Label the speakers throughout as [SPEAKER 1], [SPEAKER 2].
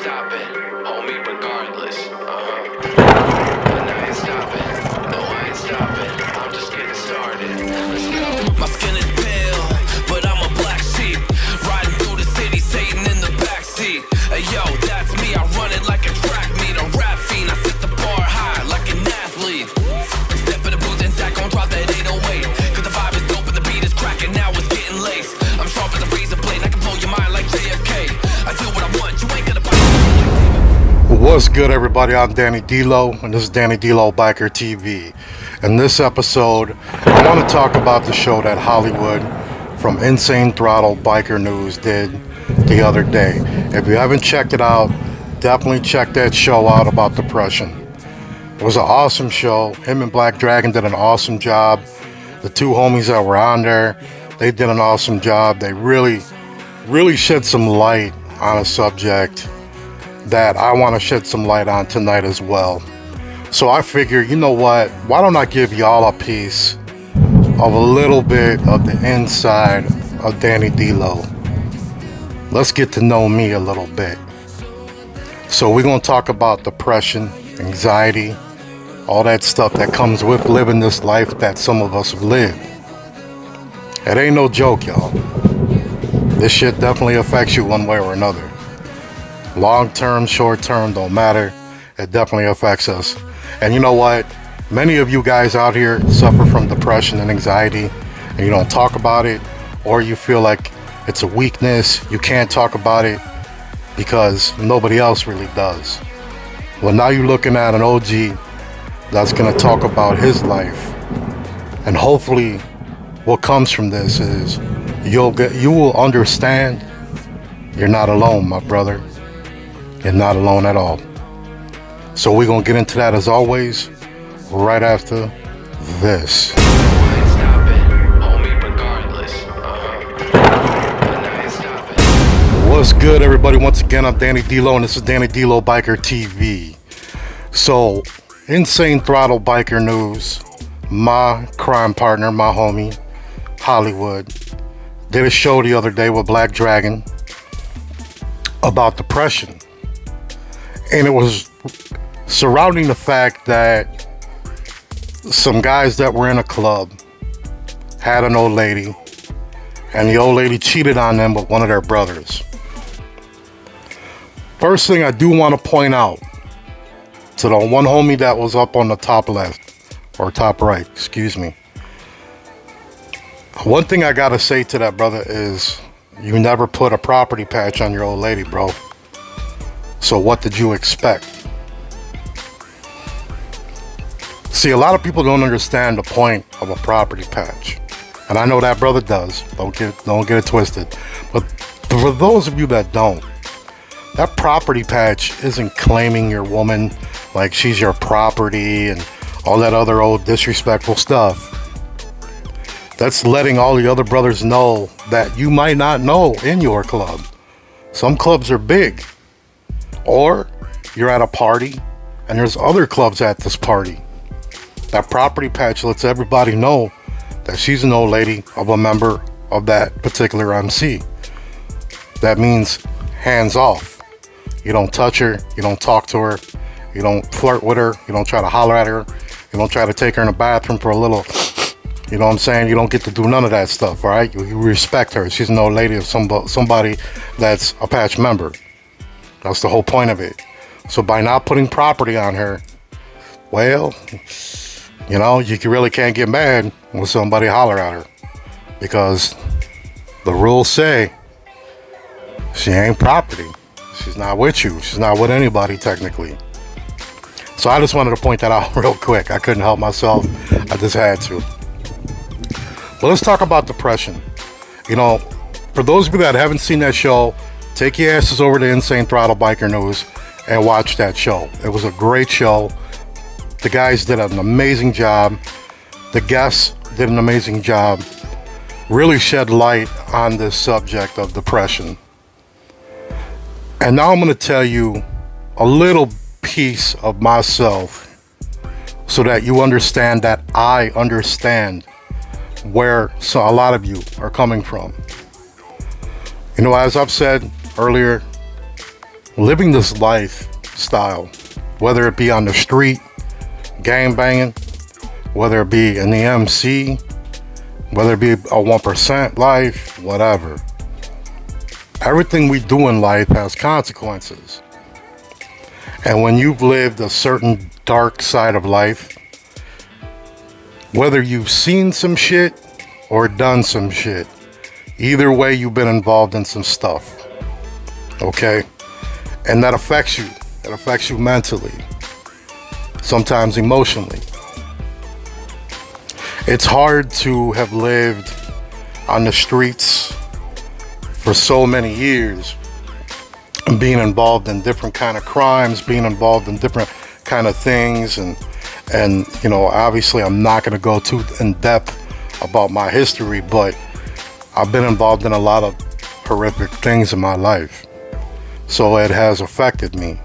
[SPEAKER 1] stopping, homie, regardless. And I ain't stopping, no, I ain't stopping. I'm just getting started. Let's go. My skin is pale, but I'm a black sheep. Riding through the city, Satan in the backseat. Hey yo, that's me, I run it like a track meet. A rap fiend, I set the bar high like an athlete. Step in the booth and Zach gon' drop that 808. Cause the vibe is dope and the beat is cracking, now it's getting laced. I'm sharp as a razor blade, I can blow your mind like JFK. I do what I want, you ain't gonna buy.
[SPEAKER 2] What's good, everybody? I'm Danny D-Lo, and this is Danny D-Lo Biker TV. In this episode, I want to talk about the show that Hollywood from Insane Throttle Biker News did the other day. If you haven't checked it out, definitely check that show out about depression. It was an awesome show. Him and Black Dragon did an awesome job. The two homies that were on there, they did an awesome job. They really shed some light on a subject that I want to shed some light on tonight as well. So I figured, you know what, why don't I give y'all a piece of a little bit of the inside of Danny D-Lo. Let's get to know me a little bit. So we're going to talk about depression, anxiety, all that stuff that comes with living this life that some of us have lived. It ain't no joke, y'all. This shit definitely affects you one way or another. Long term, short term, don't matter. It definitely affects us. And you know what? Many of you guys out here suffer from depression and anxiety, and you don't talk about it, or you feel like it's a weakness. You can't talk about it because nobody else really does. Well, now you're looking at an OG that's going to talk about his life. And hopefully what comes from this is you will understand you're not alone, my brother. You're not alone at all. So we're going to get into that as always right after this. What's good, everybody? Once again, I'm Danny D-Lo, and this is Danny D-Lo Biker TV. So, Insane Throttle Biker News, my crime partner, my homie, Hollywood, did a show the other day with Black Dragon about depression. And it was surrounding the fact that some guys that were in a club had an old lady, and the old lady cheated on them with one of their brothers. First thing I do want to point out to the one homie that was up on the top left, or top right, excuse me. One thing I gotta say to that brother is you never put a property patch on your old lady, bro. So what did you expect? See, a lot of people don't understand the point of a property patch. And I know that brother does. Don't get it twisted. But for those of you that don't, that property patch isn't claiming your woman like she's your property and all that other old disrespectful stuff. That's letting all the other brothers know that you might not know in your club. Some clubs are big. Or you're at a party and there's other clubs at this party. That property patch lets everybody know that she's an old lady of a member of that particular MC. That means hands off. You don't touch her, you don't talk to her, you don't flirt with her, you don't try to holler at her, you don't try to take her in the bathroom for a little, you know what I'm saying? You don't get to do none of that stuff, all right? You respect her. She's an old lady of somebody that's a patch member. That's the whole point of it. So by not putting property on her, well, you know, you really can't get mad when somebody holler at her, because the rules say she ain't property. She's not with you. She's not with anybody technically. So I just wanted to point that out real quick. I couldn't help myself. I just had to. Well, let's talk about depression. You know, for those of you that haven't seen that show, take your asses over to Insane Throttle Biker News and watch that show. It was a great show. The guys did an amazing job. The guests did an amazing job. Really shed light on this subject of depression. And now I'm going to tell you a little piece of myself so that you understand that I understand where a lot of you are coming from. You know, as I've said earlier, living this lifestyle, whether it be on the street, gang banging, whether it be in the MC, whether it be a 1% life, whatever. Everything we do in life has consequences. And when you've lived a certain dark side of life, whether you've seen some shit or done some shit, either way you've been involved in some stuff. Okay? And that affects you. It affects you mentally, sometimes emotionally. It's hard to have lived on the streets for so many years and being involved in different kind of crimes, being involved in different kind of things, and you know, obviously I'm not going to go too in depth about my history, but I've been involved in a lot of horrific things in my life, so it has affected me.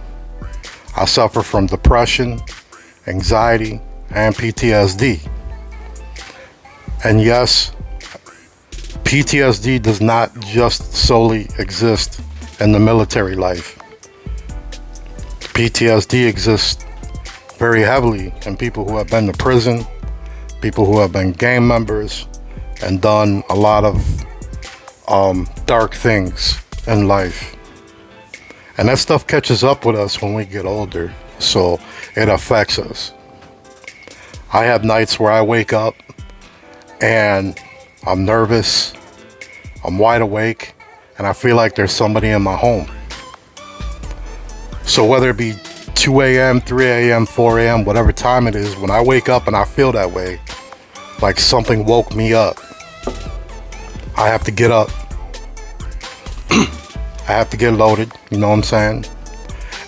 [SPEAKER 2] I suffer from depression, anxiety, and PTSD. And yes, PTSD does not just solely exist in the military life. PTSD exists very heavily in people who have been to prison, people who have been gang members, and done a lot of dark things in life. And that stuff catches up with us when we get older, so it affects us. I have nights where I wake up and I'm nervous, I'm wide awake, and I feel like there's somebody in my home. So whether it be 2 a.m., 3 a.m., 4 a.m., whatever time it is, when I wake up and I feel that way, like something woke me up, I have to get up. I have to get loaded, you know what I'm saying?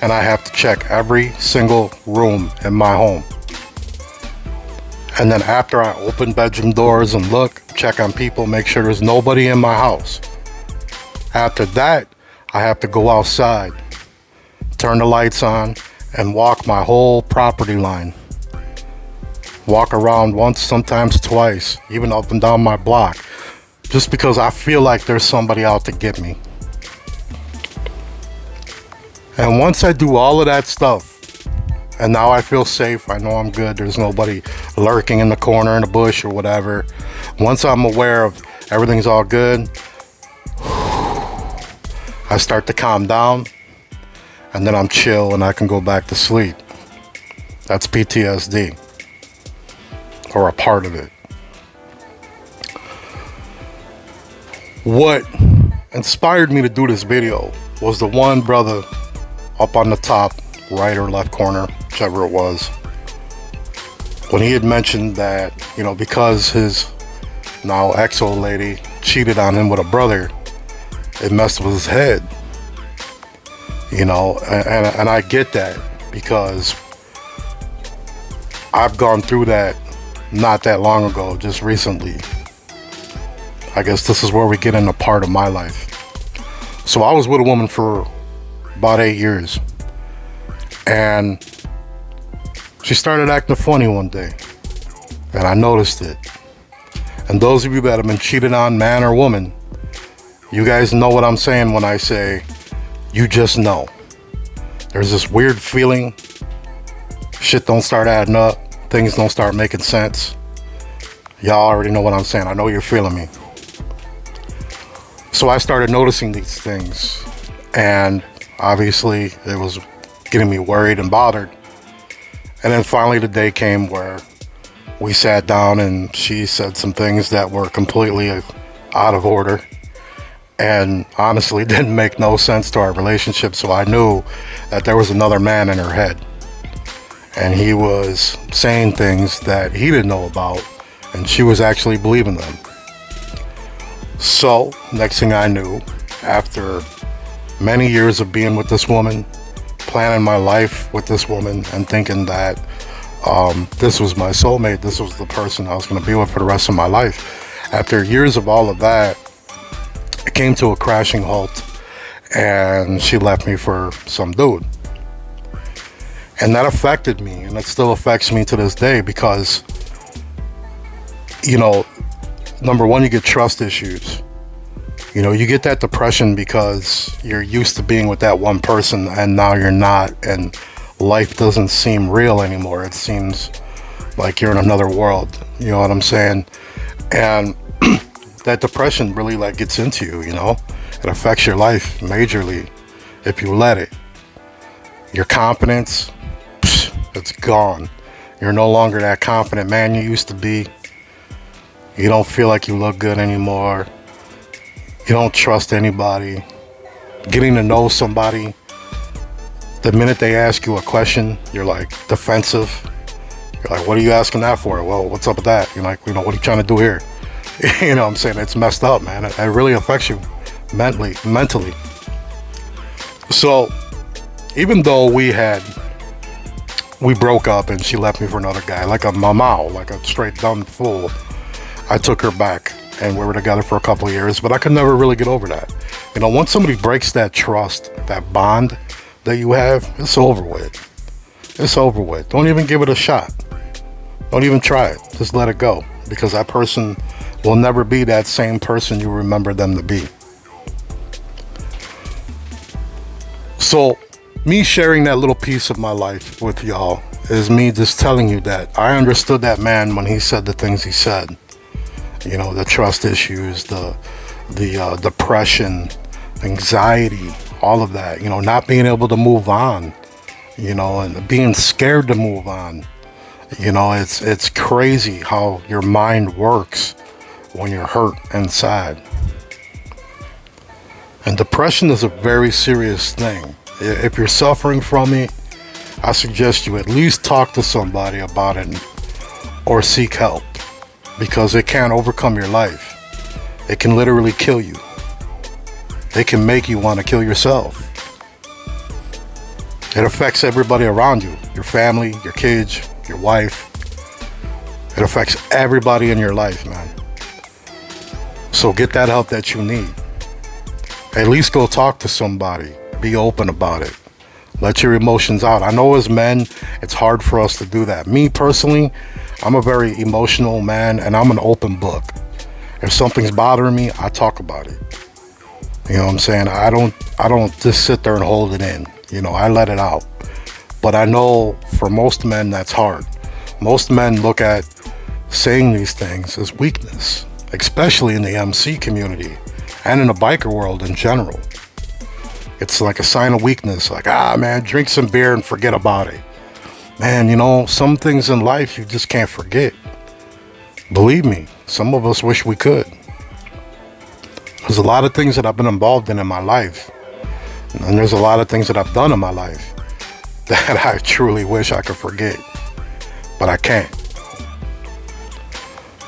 [SPEAKER 2] And I have to check every single room in my home. And then after I open bedroom doors and look, check on people, make sure there's nobody in my house. After that, I have to go outside, turn the lights on, and walk my whole property line. Walk around once, sometimes twice, even up and down my block, just because I feel like there's somebody out to get me. And once I do all of that stuff, and now I feel safe, I know I'm good, there's nobody lurking in the corner in the bush or whatever. Once I'm aware of everything's all good, I start to calm down, and then I'm chill and I can go back to sleep. That's PTSD, or a part of it. What inspired me to do this video was the one brother up on the top right or left corner, whichever it was, when he had mentioned that, you know, because his now ex-old lady cheated on him with a brother, it messed with his head, you know, and I get that, because I've gone through that not that long ago, just recently. I guess this is where we get into part of my life. So I was with a woman for about 8 years, and she started acting funny one day, and I noticed it. And those of you that have been cheated on, man or woman, you guys know what I'm saying when I say you just know. There's this weird feeling, shit don't start adding up, things don't start making sense. Y'all already know what I'm saying. I know you're feeling me. So I started noticing these things, and obviously it was getting me worried and bothered. And then finally the day came where we sat down and she said some things that were completely out of order and honestly didn't make no sense to our relationship. So I knew that there was another man in her head, and he was saying things that he didn't know about, and she was actually believing them. So next thing I knew, after many years of being with this woman, planning my life with this woman, and thinking that this was my soulmate, this was the person I was going to be with for the rest of my life, after years of all of that, it came to a crashing halt, and she left me for some dude. And that affected me, and it still affects me to this day, because, you know, number one, you get trust issues. You know, you get that depression because you're used to being with that one person and now you're not, and life doesn't seem real anymore. It seems like you're in another world. You know what I'm saying? And that depression really like gets into you, you know? It affects your life majorly if you let it. Your confidence, it's gone. You're no longer that confident man you used to be. You don't feel like you look good anymore. You don't trust anybody. Getting to know somebody, the minute they ask you a question, you're like defensive. You're like, what are you asking that for? Well, what's up with that? You're like, you know, what are you trying to do here? You know what I'm saying? It's messed up, man. It really affects you mentally. So even though we broke up and she left me for another guy, like a mamau, like a straight dumb fool, I took her back and we were together for a couple of years, but I could never really get over that. You know, once somebody breaks that trust, that bond that you have, it's over with. It's over with. Don't even give it a shot. Don't even try it. Just let it go, because that person will never be that same person you remember them to be. So me sharing that little piece of my life with y'all is me just telling you that I understood that man when he said the things he said. You know, the trust issues, the depression, anxiety, all of that, you know, not being able to move on, you know, and being scared to move on. You know, it's crazy how your mind works when you're hurt and sad. And depression is a very serious thing. If you're suffering from it, I suggest you at least talk to somebody about it or seek help, because it can't overcome your life. It can literally kill you. It can make you want to kill yourself. It affects everybody around you, your family, your kids, your wife. It affects everybody in your life, man. So get that help that you need. At least go talk to somebody. Be open about it. Let your emotions out. I know as men, it's hard for us to do that. Me personally, I'm a very emotional man, and I'm an open book. If something's bothering me, I talk about it. You know what I'm saying? I don't just sit there and hold it in. You know, I let it out. But I know for most men, that's hard. Most men look at saying these things as weakness, especially in the MC community and in the biker world in general. It's like a sign of weakness, like, man, drink some beer and forget about it. Man, you know, some things in life you just can't forget. Believe me, some of us wish we could. There's a lot of things that I've been involved in my life, and there's a lot of things that I've done in my life that I truly wish I could forget, but I can't.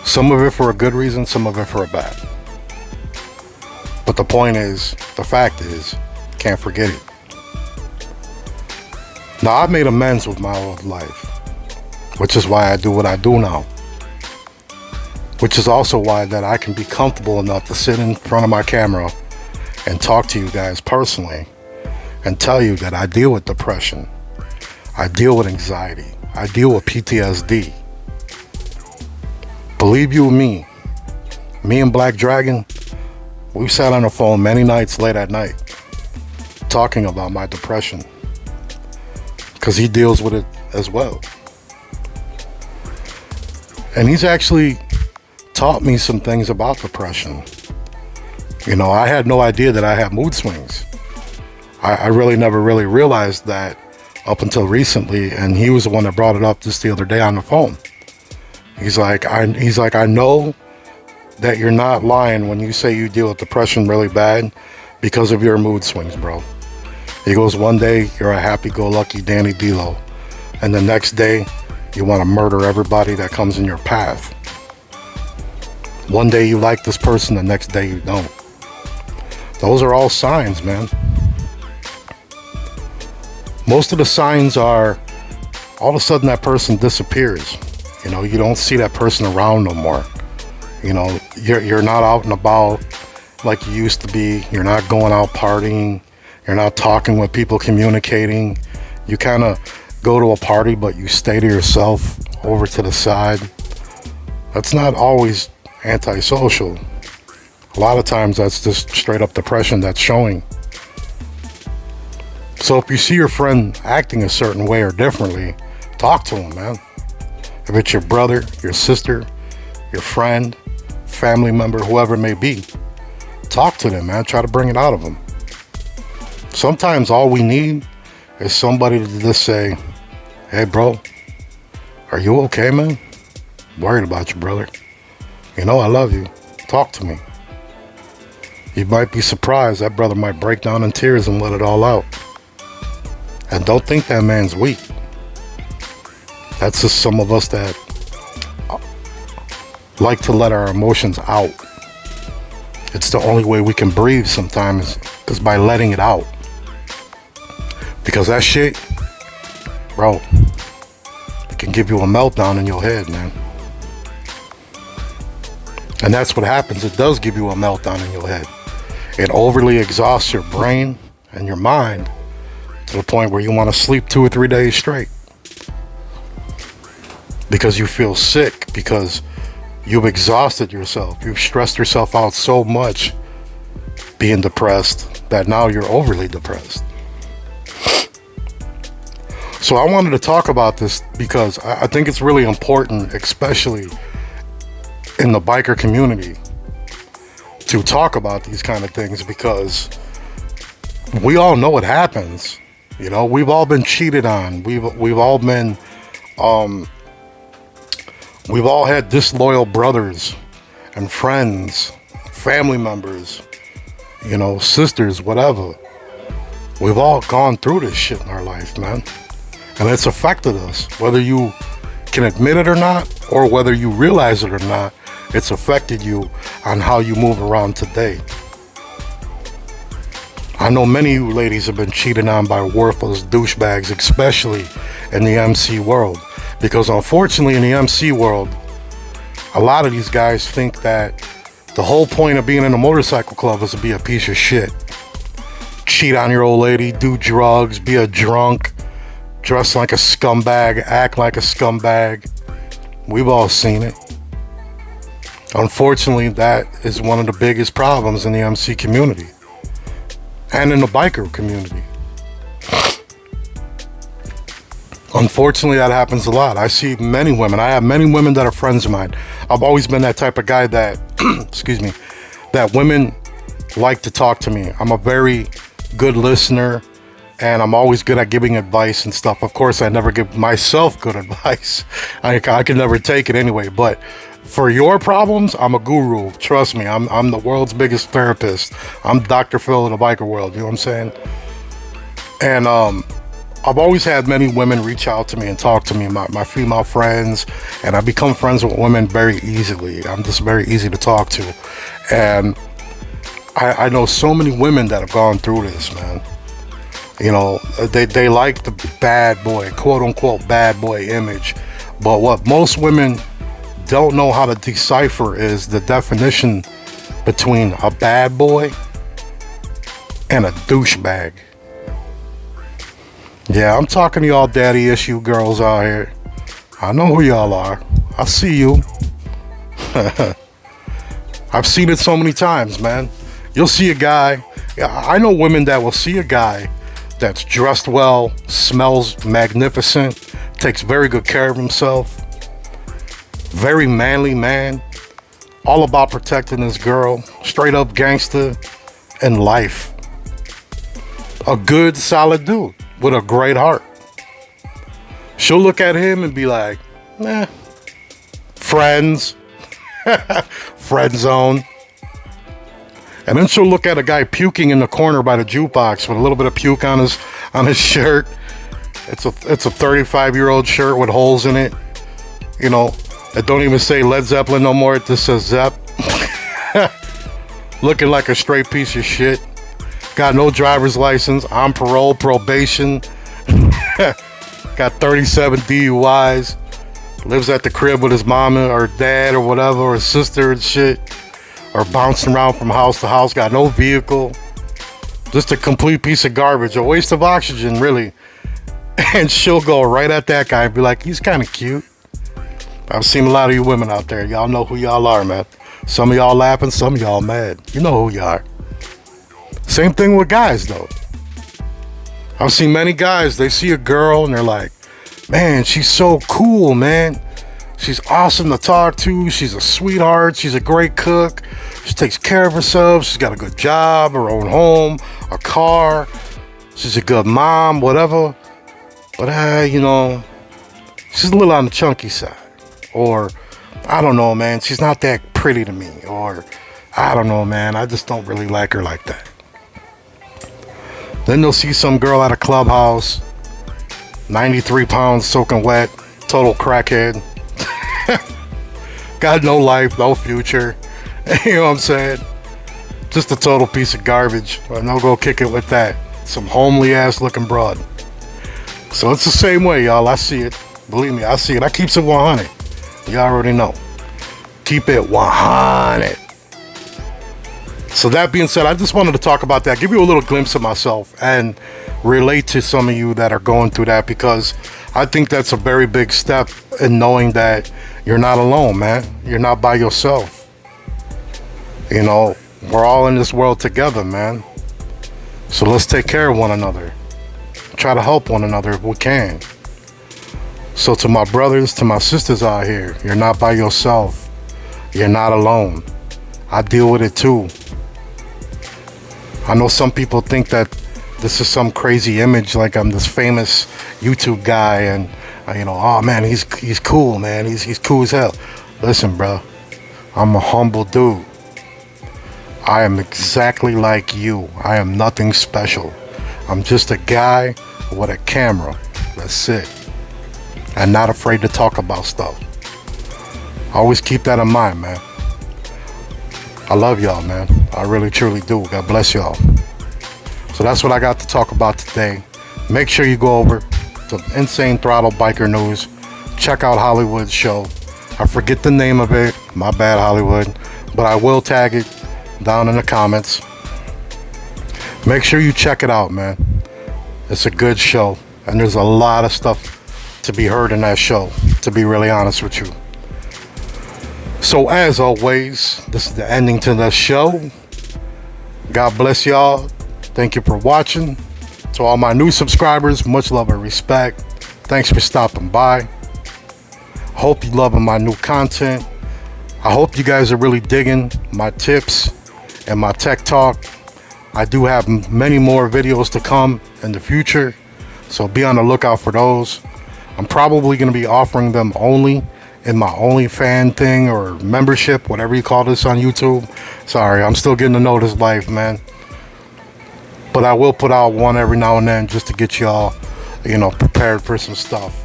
[SPEAKER 2] Some of it for a good reason, some of it for a bad. But the point is, the fact is, can't forget it. Now, I've made amends with my old life, which is why I do what I do now. Which is also why that I can be comfortable enough to sit in front of my camera and talk to you guys personally and tell you that I deal with depression. I deal with anxiety. I deal with PTSD. Believe you me and Black Dragon, we've sat on the phone many nights late at night talking about my depression, because he deals with it as well. And he's actually taught me some things about depression. You know, I had no idea that I had mood swings. I really never really realized that up until recently, and he was the one that brought it up just the other day on the phone. He's like, I know that you're not lying when you say you deal with depression really bad because of your mood swings, bro. He goes, one day you're a happy-go-lucky Danny D'Lo, and the next day you want to murder everybody that comes in your path. One day you like this person, the next day you don't. Those are all signs, man. Most of the signs are all of a sudden that person disappears. You know, you don't see that person around no more. You know, you're not out and about like you used to be. You're not going out partying. You're not talking with people, communicating. You kind of go to a party, but you stay to yourself over to the side. That's not always antisocial. A lot of times that's just straight up depression that's showing. So if you see your friend acting a certain way or differently, talk to him, man. If it's your brother, your sister, your friend, family member, whoever it may be, talk to them, man. Try to bring it out of them. Sometimes all we need is somebody to just say, hey, bro, are you okay, man? Worried about you, brother. You know I love you. Talk to me. You might be surprised. That brother might break down in tears and let it all out. And don't think that man's weak. That's just some of us that like to let our emotions out. It's the only way we can breathe sometimes is by letting it out. Because that shit, bro, it can give you a meltdown in your head, man. And that's what happens. It does give you a meltdown in your head. It overly exhausts your brain and your mind to the point where you want to sleep 2 or 3 days straight. Because you feel sick, because you've exhausted yourself. You've stressed yourself out so much being depressed that now you're overly depressed. So I wanted to talk about this because I think it's really important, especially in the biker community, to talk about these kind of things, because we all know what happens. You know, we've all been cheated on. We've all been we've all had disloyal brothers and friends, family members, you know, sisters, whatever. We've all gone through this shit in our life, man. And it's affected us, whether you can admit it or not, or whether you realize it or not. It's affected you on how you move around today. I know many of you ladies have been cheated on by worthless douchebags, especially in the MC world. Because unfortunately in the MC world, a lot of these guys think that the whole point of being in a motorcycle club is to be a piece of shit. Cheat on your old lady, do drugs, be a drunk, dress like a scumbag, act like a scumbag. We've all seen it. Unfortunately, that is one of the biggest problems in the MC community and in the biker community. Unfortunately, that happens a lot. I see many women. I have many women that are friends of mine. I've always been that type of guy that, excuse me, that women like to talk to me. I'm a very good listener, and I'm always good at giving advice and stuff. Of course, I never give myself good advice. I can never take it anyway. But for your problems, I'm a guru. Trust me, I'm the world's biggest therapist. I'm Dr. Phil in the biker world. You know what I'm saying? And I've always had many women reach out to me and talk to me, my female friends, and I become friends with women very easily. I'm just very easy to talk to. And I know so many women that have gone through this, man. You know, they like the bad boy, quote unquote bad boy image. But what most women don't know how to decipher is the definition between a bad boy and a douchebag. Yeah, I'm talking to y'all daddy issue girls out here. I know who y'all are. I see you. I've seen it so many times, man. You'll see a guy. I know women that will see a guy that's dressed well, smells magnificent, takes very good care of himself, very manly man, all about protecting his girl, straight up gangster in life. A good, solid dude with a great heart. She'll look at him and be like, friends, friend zone. And then she'll look at a guy puking in the corner by the jukebox with a little bit of puke on his shirt. It's a 35-year-old shirt with holes in it. You know, it don't even say Led Zeppelin no more. It just says Zepp. Looking like a straight piece of shit. Got no driver's license. On parole, probation. Got 37 DUIs. Lives at the crib with his mama or dad or whatever, or his sister and shit. Or bouncing around from house to house. Got no vehicle. Just a complete piece of garbage. A waste of oxygen, really. And she'll go right at that guy and be like, he's kind of cute. I've seen a lot of you women out there. Y'all know who y'all are, man. Some of y'all laughing, some of y'all mad. You know who you are. Same thing with guys, though. I've seen many guys, they see a girl and they're like, man, she's so cool, man. She's awesome to talk to. She's a sweetheart. She's a great cook. She takes care of herself. She's got a good job, her own home, a car. She's a good mom, whatever. But, you know, she's a little on the chunky side. Or, I don't know, man, she's not that pretty to me. Or, I don't know, man, I just don't really like her like that. Then they'll see some girl at a clubhouse, 93 pounds soaking wet, total crackhead. Got no life, no future. You know what I'm saying? Just a total piece of garbage. And they'll go kick it with that. Some homely ass looking broad. So it's the same way, y'all. I see it. Believe me, I see it. I keeps it 100. You already know. Keep it 100. So that being said, I just wanted to talk about that, give you a little glimpse of myself and relate to some of you that are going through that, because I think that's a very big step in knowing that you're not alone, man. You're not by yourself. You know, we're all in this world together, man. So let's take care of one another. Try to help one another if we can. So to my brothers, to my sisters out here, you're not by yourself. You're not alone. I deal with it too. I know some people think that this is some crazy image, like I'm this famous YouTube guy and, you know, oh man, he's cool, man. He's cool as hell. Listen, bro, I'm a humble dude. I am exactly like you. I am nothing special. I'm just a guy with a camera. That's it. And not afraid to talk about stuff. Always keep that in mind, man. I love y'all, man. I really, truly do. God bless y'all. So that's what I got to talk about today. Make sure you go over to Insane Throttle Biker News. Check out Hollywood's show. I forget the name of it. My bad, Hollywood. But I will tag it down in the comments. Make sure you check it out, man. It's a good show. And there's a lot of stuff to be heard in that show, to be really honest with you. So as always, this is the ending to the show. God bless y'all. Thank you for watching. To all my new subscribers, much love and respect. Thanks for stopping by. Hope you loving my new content. I hope you guys are really digging my tips and my tech talk. I do have many more videos to come in the future, so be on the lookout for those. I'm probably going to be offering them only in my OnlyFans thing or membership, whatever you call this on YouTube. Sorry, I'm still getting to know this life, man. But I will put out one every now and then just to get y'all, you know, prepared for some stuff.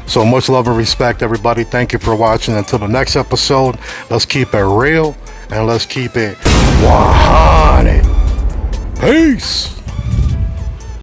[SPEAKER 2] So much love and respect, everybody. Thank you for watching. Until the next episode, let's keep it real and let's keep it 100. Peace.